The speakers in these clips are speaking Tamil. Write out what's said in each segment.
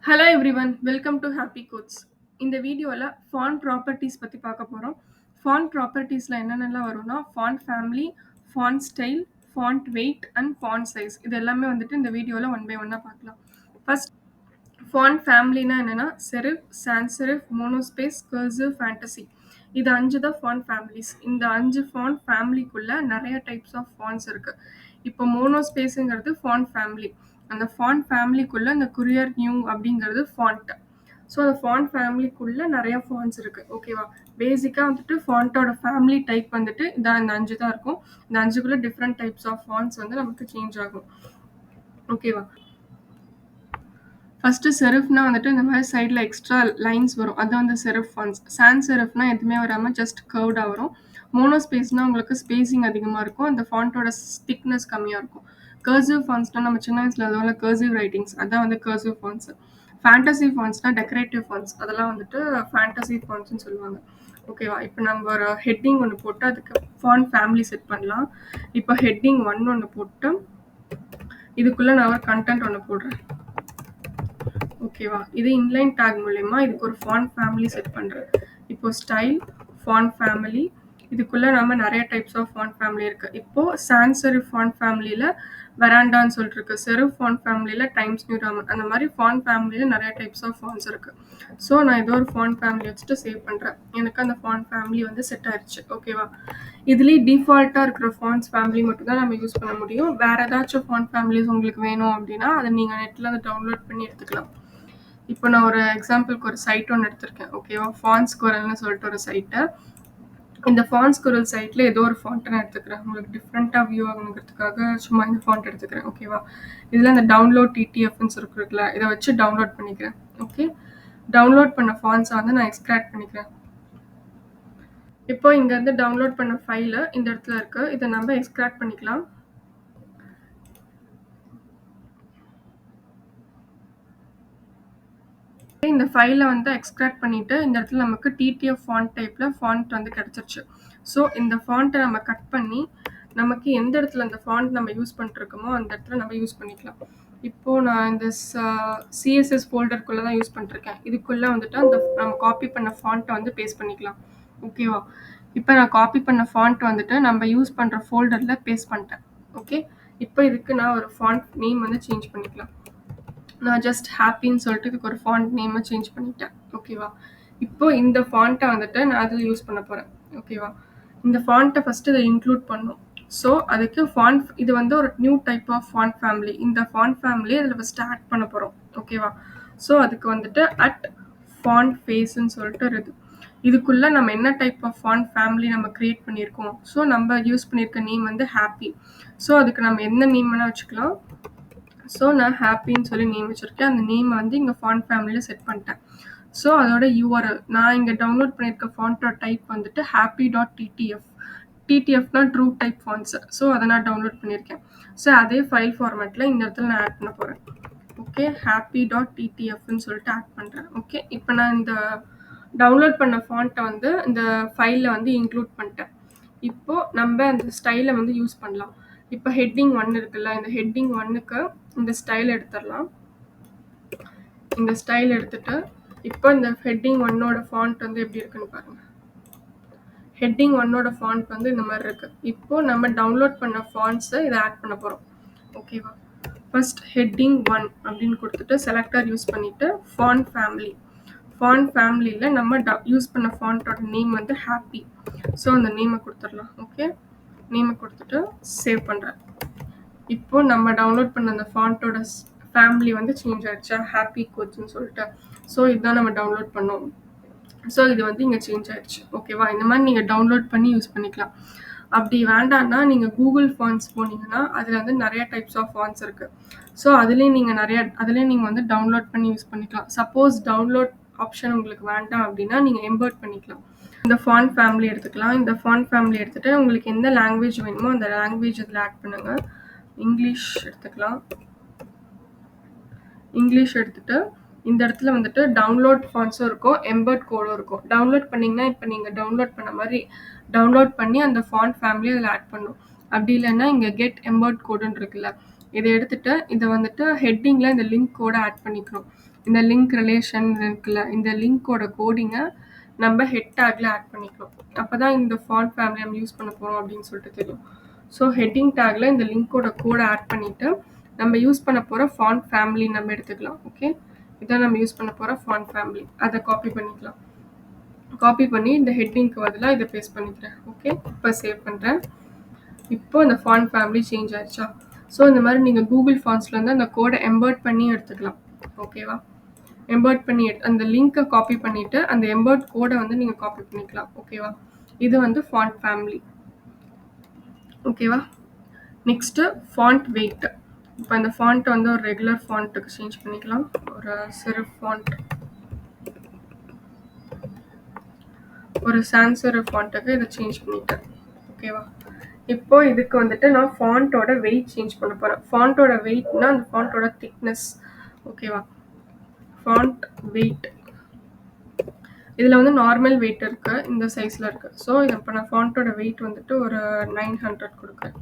Hello everyone, welcome to happy codes. இந்த வீடியோவில் ஃபாண்ட் ப்ராப்பர்ட்டிஸ் பற்றி பார்க்க போகிறோம். ஃபாண்ட் ப்ராப்பர்ட்டிஸில் என்னென்னலாம் வரும்னா font family, font style, font weight and font size. இது எல்லாமே வந்துட்டு இந்த வீடியோவில் ஒன் பை ஒன்னாக பார்க்கலாம். ஃபர்ஸ்ட் ஃபாண்ட் ஃபேமிலினா என்னென்னா serif, sans serif, monospace, cursive, fantasy. இது 5 தான் ஃபாண்ட் ஃபேமிலிஸ். இந்த 5 ஃபாண்ட் ஃபேமிலிக்குள்ளே நிறைய டைப்ஸ் ஆஃப் ஃபாண்ட்ஸ் இருக்குது. இப்போ மோனோஸ்பேஸுங்கிறது ஃபாண்ட் ஃபேமிலி. அந்த ஃபாண்ட் ஃபேமிலிக்குள்ளே இந்த குரியர் நியூ அப்படிங்கிறது ஃபாண்ட். ஸோ அந்த ஃபாண்ட் ஃபேமிலிக்குள்ளே நிறைய ஃபாண்ட்ஸ் இருக்குது. ஓகேவா? பேசிக்காக வந்துட்டு ஃபாண்ட்டோட ஃபேமிலி டைப் வந்துட்டு இதான் இந்த 5 தான் இருக்கும். இந்த 5குள்ளே டிஃப்ரெண்ட் டைப்ஸ் ஆஃப் ஃபாண்ட்ஸ் வந்து நமக்கு சேஞ்ச் ஆகும். ஓகேவா? ஃபஸ்ட்டு செரிஃப்னா வந்துட்டு இந்த மாதிரி சைடில் எக்ஸ்ட்ரா லைன்ஸ் வரும். அது வந்து செரிஃப் ஃபாண்ட்ஸ். சான்ஸ் செரிஃப்னா எதுவுமே வராமல் ஜஸ்ட் கர்வ்டாக வரும். மோனோஸ்பேஸ்னா உங்களுக்கு ஸ்பேசிங் அதிகமாக இருக்கும். அந்த ஃபாண்ட்டோட திக்னஸ் கம்மியாக இருக்கும். கர்சிவ் ஃபாண்ட்ஸ்னா நம்ம சின்ன வயசில் அதுவும் கர்சிவ் ரைட்டிங்ஸ், அதான் வந்து கர்சிவ் ஃபாண்ட்ஸ். ஃபேண்டசி ஃபாண்ட்ஸ்னா டெக்கரேட்டிவ் ஃபாண்ட்ஸ், அதெல்லாம் வந்துட்டு ஃபேண்டசி ஃபாண்ட்ஸ்னு சொல்லுவாங்க. ஓகேவா? இப்போ நம்ம ஒரு ஹெட்டிங் ஒன்று போட்டு அதுக்கு ஃபாண்ட் ஃபேமிலி செட் பண்ணலாம். இப்போ ஹெட்டிங் 1 ஒன்று போட்டு இதுக்குள்ளே நான் ஒரு கண்டென்ட் ஒன்று போடுறேன். ஓகேவா? இது இன்லைன் டேக் மூலமா இதுக்கு ஒரு ஃபாண்ட் ஃபேமிலி செட் பண்ணுறேன். இப்போ ஸ்டைல், ஃபாண்ட் ஃபேமிலி, இதுக்குள்ளே நம்ம நிறைய டைப்ஸ் ஆஃப் ஃபாண்ட் ஃபேமிலி இருக்குது. இப்போது சான்ஸ் செரிஃப் ஃபாண்ட் ஃபேமிலியில் வெராண்டான்னு சொல்லிட்டு இருக்கு. செரிஃப் ஃபாண்ட் ஃபேமிலியில் டைம்ஸ் நியூ ராமன். அந்த மாதிரி ஃபாண்ட் ஃபேமிலியில் நிறைய டைப்ஸ் ஆஃப் ஃபாண்ட்ஸ் இருக்குது. ஸோ நான் ஏதோ ஒரு ஃபாண்ட் ஃபேமிலி வச்சுட்டு சேவ் பண்ணுறேன். எனக்கு அந்த ஃபாண்ட் ஃபேமிலி வந்து செட் ஆயிடுச்சு. ஓகேவா? இதுலேயே டிஃபால்ட்டாக இருக்கிற ஃபாண்ட்ஸ் ஃபேமிலி மட்டும் தான் நம்ம யூஸ் பண்ண முடியும். வேறு ஏதாச்சும் ஃபாண்ட் ஃபேமிலிஸ் உங்களுக்கு வேணும் அப்படின்னா அதை நீங்கள் நெட்டில் அதை டவுன்லோட் பண்ணி எடுத்துக்கலாம். இப்போ நான் ஒரு எக்ஸாம்பிளுக்கு ஒரு சைட் ஒன்று எடுத்திருக்கேன். ஓகேவா? ஃபாண்ட் ஸ்குரல்னு சொல்லிட்டு ஒரு சைட்டை. இந்த ஃபாண்ட் ஸ்குரல் சைட்டில் ஏதோ ஒரு ஃபாண்ட்டை நான் எடுத்துக்கிறேன். உங்களுக்கு டிஃப்ரெண்ட்டாக வியூ ஆகணுங்கிறதுக்காக சும்மா இந்த ஃபாண்ட் எடுத்துக்கிறேன். ஓகேவா? இதில் இந்த டவுன்லோட் டிடிஎஃப்னு இருக்குல்ல, இதை வச்சு டவுன்லோட் பண்ணிக்கிறேன். ஓகே, டவுன்லோட் பண்ண ஃபாண்ட்ஸை வந்து நான் எக்ஸ்ட்ராக்ட் பண்ணிக்கிறேன். இப்போ இங்கேருந்து டவுன்லோட் பண்ண ஃபைலு இந்த இடத்துல இருக்குது. இதை நம்ம எக்ஸ்ட்ராக்ட் பண்ணிக்கலாம். இந்த ஃபைலை வந்து எக்ஸ்ட்ராக்ட் பண்ணிவிட்டு இந்த இடத்துல நமக்கு டிடிஎஃப் ஃபாண்ட் டைப்பில் ஃபாண்ட் வந்து கிடச்சிருச்சு. ஸோ இந்த ஃபாண்ட்டை நம்ம கட் பண்ணி நமக்கு எந்த இடத்துல அந்த ஃபாண்ட் நம்ம யூஸ் பண்ணிருக்கோமோ அந்த இடத்துல நம்ம யூஸ் பண்ணிக்கலாம். இப்போது நான் இந்த சிஎஸ்எஸ் ஃபோல்டருக்குள்ளே தான் யூஸ் பண்ணிருக்கேன். இதுக்குள்ளே வந்துட்டு அந்த நம்ம காப்பி பண்ண ஃபாண்ட்டை வந்து பேஸ்ட் பண்ணிக்கலாம். ஓகேவா? இப்போ நான் காப்பி பண்ண ஃபாண்ட் வந்துட்டு நம்ம யூஸ் பண்ணுற ஃபோல்டரில் பேஸ்ட் பண்ணிட்டேன். ஓகே, இப்போ இதுக்கு நான் ஒரு ஃபாண்ட் நேம் வந்து சேஞ்ச் பண்ணிக்கலாம். நான் ஜஸ்ட் ஹாப்பின்னு சொல்லிட்டு இதுக்கு ஒரு ஃபாண்ட் நேமை சேஞ்ச் பண்ணிட்டேன். ஓகேவா? இப்போ இந்த ஃபாண்ட்டை வந்துட்டு நான் அதில் யூஸ் பண்ண போகிறேன். ஓகேவா? இந்த ஃபாண்ட்டை ஃபஸ்ட்டு இதை இன்க்ளூட் பண்ணும். ஸோ அதுக்கு ஃபாண்ட் இது வந்து ஒரு new type of font family. இந்த ஃபாண்ட் ஃபேமிலியை அதில் ஃபஸ்ட்டு ஆட் பண்ண போகிறோம். ஓகேவா? ஸோ அதுக்கு வந்துட்டு ஃபாண்ட் ஃபேஸ்ன்னு சொல்லிட்டு இருக்குது. இதுக்குள்ளே நம்ம என்ன டைப் ஆஃப் ஃபாண்ட் ஃபேமிலி நம்ம க்ரியேட் பண்ணியிருக்கோம். ஸோ நம்ம யூஸ் பண்ணியிருக்க நேம் வந்து ஹாப்பி. ஸோ அதுக்கு நம்ம எந்த நேம் வேணால் வச்சுக்கலாம். ஸோ நான் ஹாப்பின்னு சொல்லி நேம் வச்சுருக்கேன். அந்த நேமை வந்து இங்கே ஃபாண்ட் ஃபேமிலியில் செட் பண்ணிட்டேன். ஸோ அதோட யூஆர்எல் நான் இங்கே டவுன்லோட் பண்ணியிருக்க ஃபாண்ட்டோட டைப் வந்துட்டு happy.ttf. டிடிஎஃப்னா ட்ரூ டைப் ஃபாண்ட்ஸு. ஸோ அதை நான் டவுன்லோட் பண்ணியிருக்கேன். ஸோ அதே ஃபைல் ஃபார்மேட்டில் இந்த இடத்துல நான் ஆட் பண்ண போகிறேன். ஓகே, happy.ttfன்னு சொல்லிட்டு ஆட் பண்ணுறேன். ஓகே, இப்போ நான் இந்த டவுன்லோட் பண்ண ஃபாண்ட்டை வந்து இந்த ஃபைலில் வந்து இன்க்ளூட் பண்ணிட்டேன். இப்போது நம்ம அந்த ஸ்டைலை வந்து யூஸ் பண்ணலாம். இப்போ ஹெட்டிங் 1 இருக்குல்ல, இந்த ஹெட்டிங் 1க்கு இந்த ஸ்டைல் எடுத்துடலாம். இந்த ஸ்டைல் எடுத்துட்டு இப்போ இந்த ஹெட்டிங் 1ஓட ஃபாண்ட் வந்து எப்படி இருக்குன்னு பாருங்க. ஹெட்டிங் 1ஓட ஃபாண்ட் வந்து இந்த மாதிரி இருக்கு. இப்போ நம்ம டவுன்லோட் பண்ண ஃபாண்ட்ஸை இதை ஆட் பண்ண போகிறோம். ஓகேவா? ஃபர்ஸ்ட் ஹெட்டிங் 1 அப்படின்னு கொடுத்துட்டு செலக்டர் யூஸ் பண்ணிட்டு ஃபாண்ட் ஃபேமிலி. ஃபாண்ட் ஃபேமிலியில் நம்ம யூஸ் பண்ண ஃபாண்ட்டோட நேம் வந்து ஹாப்பி. ஸோ அந்த நேமை கொடுத்துடலாம். ஓகே, நேமை கொடுத்துட்டு சேவ் பண்ணுறேன். இப்போ நம்ம டவுன்லோட் பண்ண அந்த ஃபாண்ட்டோட ஃபேமிலி வந்து சேஞ்ச் ஆயிடுச்சா, ஹாப்பி கோட்ஸ்ன்னு சொல்லிட்டு. ஸோ இதுதான் நம்ம டவுன்லோட் பண்ணோம். ஸோ இது வந்து இங்கே சேஞ்ச் ஆயிடுச்சு. ஓகேவா? இந்த மாதிரி நீங்கள் டவுன்லோட் பண்ணி யூஸ் பண்ணிக்கலாம். அப்படி வேண்டாம்னா நீங்கள் கூகுள் ஃபாண்ட்ஸ் போனீங்கன்னா அதில் வந்து நிறைய டைப்ஸ் ஆஃப் ஃபாண்ட்ஸ் இருக்குது. ஸோ அதுலேயும் நீங்கள் வந்து டவுன்லோட் பண்ணி யூஸ் பண்ணிக்கலாம். சப்போஸ் டவுன்லோட் ஆப்ஷன் உங்களுக்கு வேண்டாம் அப்படின்னா நீங்கள் எம்பர்ட் பண்ணிக்கலாம். இந்த ஃபாண்ட் ஃபேமிலி எடுத்துக்கலாம். இந்த ஃபாண்ட் ஃபேமிலி எடுத்துகிட்டு உங்களுக்கு எந்த லாங்குவேஜ் வேணுமோ அந்த லாங்குவேஜ் இதில் ஆட் பண்ணுங்கள். இங்கிலீஷ் எடுத்துக்கலாம். இங்கிலீஷ் எடுத்துகிட்டு இந்த இடத்துல வந்துட்டு டவுன்லோட் ஃபாண்ட்ஸும் இருக்கும், எம்பர்ட் கோடும் இருக்கும். டவுன்லோட் பண்ணிங்கன்னா இப்போ நீங்கள் டவுன்லோட் பண்ண மாதிரி டவுன்லோட் பண்ணி அந்த ஃபாண்ட் ஃபேமிலி அதில் ஆட் பண்ணும். அப்படி இல்லைன்னா இங்கே கெட் எம்பர்ட் கோடுன்னு இருக்குல்ல, இத எடுத்துட்டு, இத வந்துட்டு ஹெட்டிங்ல இந்த லிங்க்கோட ஆட் பண்ணிக்கிறோம். இந்த லிங்க் ரிலேஷன் இருக்குல்ல, இந்த லிங்க்கோட கோடிங்க நம்ம ஹெட் டேக்ல ஆட் பண்ணிக்கிறோம். அப்பதான் இந்த ஃபாண்ட் ஃபேமிலி நம்ம யூஸ் பண்ண போறோம் அப்படின்னு சொல்லிட்டு தெரியும். ஸோ ஹெட்டிங் டேக்ல இந்த லிங்க்கோட கோட ஆட் பண்ணிட்டு, நம்ம யூஸ் பண்ண போற ஃபாண்ட் ஃபேமிலி நம்ம எடுத்துக்கலாம். ஓகே. இதான் நம்ம யூஸ் பண்ண போற ஃபாண்ட் ஃபேமிலி. அத காப்பி பண்ணிக்கலாம். காப்பி பண்ணி இந்த ஹெட்டிங்க்கு பதிலா இத பேஸ்ட் பண்ணிக்கிறேன். ஓகே. இப்ப சேவ் பண்றேன். இப்போ இந்த ஃபாண்ட் ஃபேமிலி சேஞ்ச் ஆயிடுச்சா? ஸோ இந்த மாதிரி நீங்க கூகுள் ஃபாண்ட்ஸ்ல இருந்து அந்த கோட எம்பெர்ட் பண்ணி எடுத்துக்கலாம். ஓகேவா? எம்பெர்ட் பண்ணி அந்த லிங்க்கை காப்பி பண்ணிட்டு அந்த எம்பெர்ட் கோட வந்து நீங்க காப்பி பண்ணிக்கலாம். ஓகேவா? இது வந்து ஃபாண்ட் ஃபேமிலி. ஓகேவா? Next font weight. இப்போ இந்த ஃபாண்ட் வந்து ஒரு ரெகுலர் ஃபாண்ட்டுக்கு சேஞ்ச் பண்ணிக்கலாம். ஒரு செரிஃப் ஃபாண்ட், ஒரு சான்ஸ் செரிஃப் ஃபாண்ட்டுக்கு இதை சேஞ்ச் பண்ணிட்டேன். ஓகேவா? இப்போ இதுக்கு வந்துட்டு நான் ஃபாண்ட்டோட வெயிட் சேஞ்ச் பண்ண போறேன். ஃபாண்ட்டோட வெயிட்னா அந்த ஃபாண்ட்டோட திக்னஸ். ஓகேவா? ஃபாண்ட் வெயிட் இதில் வந்து நார்மல் வெயிட் இருக்கு, இந்த சைஸில் இருக்கு. ஸோ இப்போ நான் ஃபாண்ட்டோட வெயிட் வந்துட்டு ஒரு 900 கொடுக்குறேன்.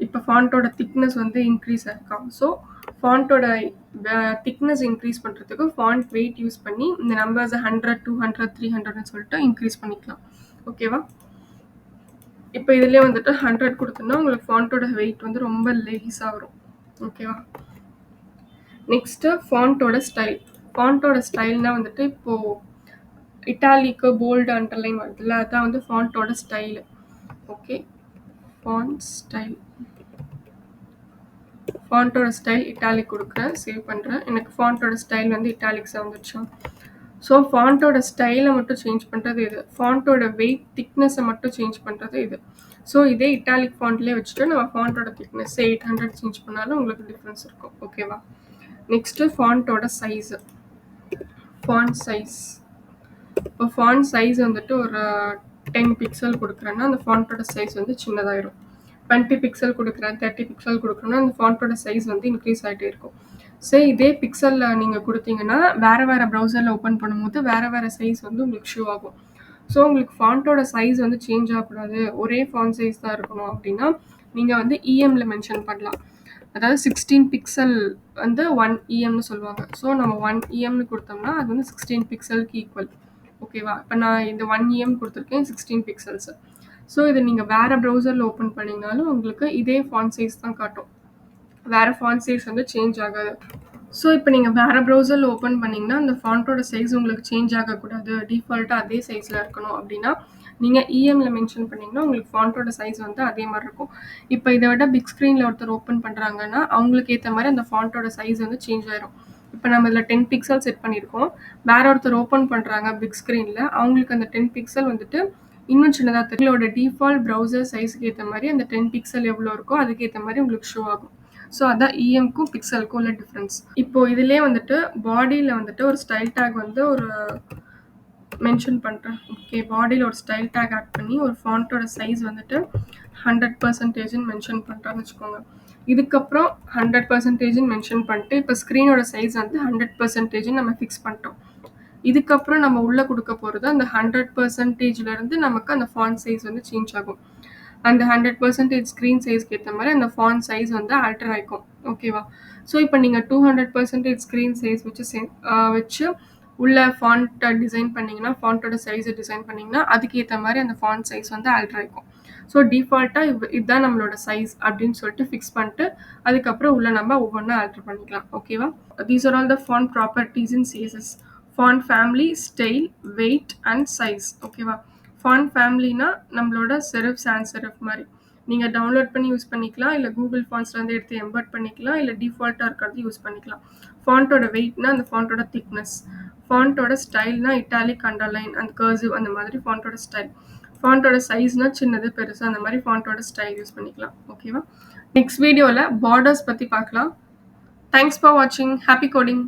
இப்போ ஃபாண்ட்டோட திக்னஸ் வந்து இன்க்ரீஸ் ஆயிருக்கா. ஸோ ஃபாண்ட்டோட திக்னஸ் இன்க்ரீஸ் பண்ணுறதுக்கு ஃபாண்ட் வெயிட் யூஸ் பண்ணி இந்த நம்பர்ஸை 100, 200, 300ன்னு சொல்லிட்டு இன்க்ரீஸ் பண்ணிக்கலாம். ஓகேவா? இப்போ இதுலேயே வந்துட்டு 100 கொடுத்தோம்னா உங்களுக்கு ஃபாண்ட்டோட வெயிட் வந்து ரொம்ப லேஸாக வரும். ஓகேவா? Next ஃபாண்ட்டோட style. ஃபாண்ட்டோட ஸ்டைல்னா வந்துட்டு இப்போது இட்டாலிக்கு போல்டு அண்டர்லைன் வருதுல்ல, அதான் வந்து ஃபாண்ட்டோட ஸ்டைலு. ஓகே. ஃபாண்ட் ஸ்டைல், ஃபாண்ட்டோட ஸ்டைல் இட்டாலிக் கொடுக்குறேன், சேவ் பண்ணுறேன். எனக்கு ஃபாண்ட்டோட ஸ்டைல் வந்து இட்டாலிக்ஸாக வந்துடுச்சா. ஸோ ஃபாண்ட்டோட ஸ்டைலை மட்டும் சேஞ்ச் பண்ணுறது இது, ஃபாண்ட்டோட வெயிட் திக்னஸை மட்டும் சேஞ்ச் பண்ணுறது இது. ஸோ இதே இட்டாலிக் ஃபாண்ட்லேயே வச்சுட்டு நம்ம ஃபாண்ட்டோட திக்னஸ் 800 சேஞ்ச் பண்ணாலும் உங்களுக்கு டிஃப்ரென்ஸ் இருக்கும். ஓகேவா? நெக்ஸ்ட்டு ஃபாண்ட்டோட சைஸு. Font size. இப்போ ஃபாண்ட் சைஸ் வந்துட்டு ஒரு 10 பிக்சல் கொடுக்குறேன்னா அந்த ஃபாண்ட்டோட சைஸ் வந்து சின்னதாயிரும். 20 பிக்சல் கொடுக்குறேன், 30 பிக்சல் கொடுக்குறேன்னா அந்த ஃபாண்ட்டோட சைஸ் வந்து இன்க்ரீஸ் ஆகிட்டே இருக்கும். ஸோ இதே பிக்சலில் நீங்கள் கொடுத்தீங்கன்னா வேறு ப்ரௌசரில் ஓப்பன் பண்ணும்போது வேறு சைஸ் வந்து உங்களுக்கு ஷோ ஆகும். ஸோ உங்களுக்கு ஃபாண்ட்டோட சைஸ் வந்து சேஞ்ச் ஆகக்கூடாது, ஒரே ஃபாண்ட் சைஸ் தான் இருக்கணும் அப்படின்னா நீங்கள் வந்து இஎம்ல மென்ஷன் பண்ணலாம். அதாவது 16 பிக்சல் வந்து 1 EMன்னு சொல்லுவாங்க. ஸோ நம்ம 1 EMன்னு கொடுத்தோம்னா அது வந்து 16 பிக்சலுக்கு ஈக்குவல். ஓகேவா? இப்போ நான் இந்த 1 EM கொடுத்துருக்கேன், 16 பிக்சல்ஸ். ஸோ இதை நீங்கள் வேறு ப்ரௌசரில் ஓப்பன் பண்ணிங்கனாலும் உங்களுக்கு இதே ஃபாண்ட் சைஸ் தான் காட்டும், வேறு ஃபாண்ட் சைஸ் வந்து சேஞ்ச் ஆகாது. ஸோ இப்போ நீங்கள் வேறு ப்ரௌசரில் ஓப்பன் பண்ணிங்கன்னா அந்த ஃபாண்ட்டோட சைஸ் உங்களுக்கு சேஞ்ச் ஆகக்கூடாது, டிஃபால்ட்டாக அதே சைஸில் இருக்கணும் அப்படின்னா நீங்கள் இஎம்ல மென்ஷன் பண்ணிங்கன்னா உங்களுக்கு ஃபாண்ட்டோட சைஸ் வந்து அதே மாதிரி இருக்கும். இப்போ இதை விட பிக் ஸ்க்ரீனில் ஒருத்தர் ஓப்பன் பண்ணுறாங்கன்னா அவங்களுக்கு ஏற்ற மாதிரி அந்த ஃபாண்ட்டோட சைஸ் வந்து சேஞ்ச் ஆயிரும். இப்போ நம்ம இதில் 10 பிக்சல் செட் பண்ணியிருக்கோம், வேற ஒருத்தர் ஓப்பன் பண்ணுறாங்க பிக் ஸ்க்ரீனில், அவங்களுக்கு அந்த 10 பிக்சல் வந்துட்டு இன்னும் சின்னதாக தெரியும். உங்களோட டிஃபால்ட் ப்ரௌசர் சைஸுக்கு ஏற்ற மாதிரி அந்த 10 பிக்சல் எவ்வளோ இருக்கோ அதுக்கேற்ற மாதிரி உங்களுக்கு ஷோ ஆகும். ஸோ அதான் இஎம்க்கும் பிக்சலுக்கும் உள்ள டிஃப்ரென்ஸ். இப்போ இதிலே வந்துட்டு பாடியில் வந்துட்டு ஒரு ஸ்டைல் டேக் வந்து ஒரு மென்ஷன் பண்ணுறேன். ஓகே. பாடியில் ஒரு ஸ்டைல் டேக் ஆட் பண்ணி ஒரு ஃபாண்ட்டோட சைஸ் வந்துட்டு 100% மென்ஷன் பண்ணுறான்னு வச்சுக்கோங்க. இதுக்கப்புறம் 100% மென்ஷன் பண்ணிட்டு இப்போ ஸ்க்ரீனோட சைஸ் வந்து 100% நம்ம ஃபிக்ஸ் பண்ணிட்டோம். இதுக்கப்புறம் நம்ம உள்ளே கொடுக்க போகிறது அந்த 100%லேருந்து நமக்கு அந்த ஃபாண்ட் சைஸ் வந்து சேஞ்ச் ஆகும். அந்த 100% ஸ்க்ரீன் சைஸ்க்கு ஏற்ற மாதிரி அந்த ஃபாண்ட் சைஸ் வந்து ஆல்டர் ஆகிக்கும். ஓகேவா? ஸோ இப்போ நீங்கள் 200% ஸ்க்ரீன் சைஸ் வச்சு உள்ள ஃபாண்ட்டை டிசைன் பண்ணிங்கன்னா, ஃபாண்ட்டோட சைஸை டிசைன் பண்ணிங்கன்னா அதுக்கேற்ற மாதிரி அந்த ஃபாண்ட் சைஸ் வந்து ஆல்டர் ஆகிக்கும். ஸோ டிஃபால்ட்டாக இதுதான் நம்மளோட சைஸ் அப்படின்னு சொல்லிட்டு ஃபிக்ஸ் பண்ணிட்டு அதுக்கப்புறம் உள்ள நம்ம ஒவ்வொன்றா ஆல்டர் பண்ணிக்கலாம். ஓகேவா? These are all the font properties in CSS. Font family, style, weight and size. ஓகேவா? ஃபாண்ட் ஃபேமிலினா நம்மளோட செரிஃப், சான்ஸ் செரிஃப் மாதிரி நீங்கள் டவுன்லோட் பண்ணி யூஸ் பண்ணிக்கலாம், இல்லை கூகுள் ஃபாண்ட்ஸ்லேருந்து எடுத்து எம்பெர்ட் பண்ணிக்கலாம், இல்லை டிஃபால்ட்டாக இருக்கிறது யூஸ் பண்ணிக்கலாம். ஃபாண்ட்டோட வெயிட்னா அந்த ஃபாண்ட்டோட திக்னஸ். ஃபாண்ட்டோட ஸ்டைல்னா இட்டாலிக், அண்டர்லைன் அண்ட் கர்சிவ் அந்த மாதிரி ஃபாண்ட்டோட ஸ்டைல். ஃபாண்ட்டோட சைஸ்னா சின்னது, பெருசு அந்த மாதிரி ஃபாண்ட்டோட ஸ்டைல் யூஸ் பண்ணிக்கலாம். ஓகேவா? நெக்ஸ்ட் வீடியோவில் பார்டர்ஸ் பற்றி பார்க்கலாம். தேங்க்ஸ் ஃபார் வாட்சிங். Happy coding.